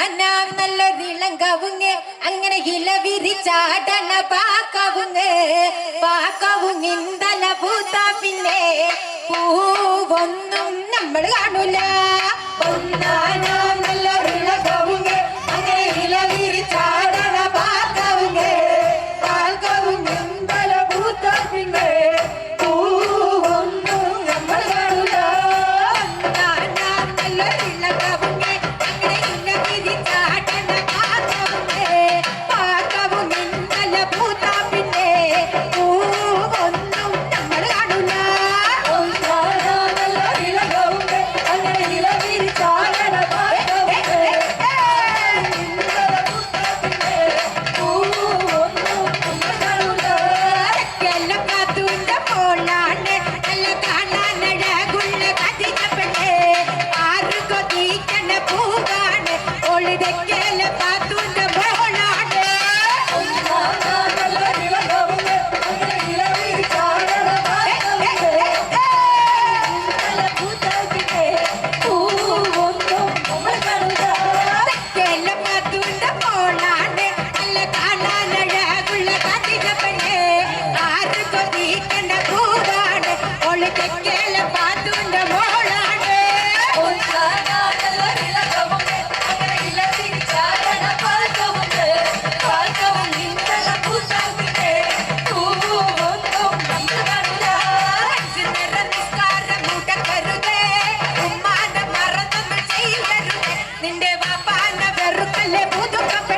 ഒന്നാനാം നല്ലൊരിളങ്കവുങ്ങ് അങ്ങനെ ഇല വിരിച്ചാടണ പാക്കവുങ്ങിന്തല പൂത്ത പിന്നെ പൂവൊന്നും നമ്മൾ കാണൂല. ഒന്നാനാം നല്ലൊരിളങ്കവുങ്ങ് അങ്ങനെ ഇല വിരിച്ചാടണ പാക്കവുങ്ങിന്തല പൂത്ത പിന്നെ പൂവൊന്നും നമ്മൾ കാണൂല. ഒന്നാനാം നല്ലൊരിളങ്കവുങ്ങ് അങ്ങനെ ഇല വിരിച്ചാടണ പാക്കവുങ്ങിന്തല പൂത്ത പിന്നെ പൂവൊന്നും നമ്മൾ കാണൂല. ഒന്നാനാം നല്ലൊരിളങ്കവുങ്ങ് അങ്ങനെ ഇല വിരിച്ചാടണ നിന്റെ വാപ്പാന വെറുക്കല്ലേ പുതുക്കപ്പ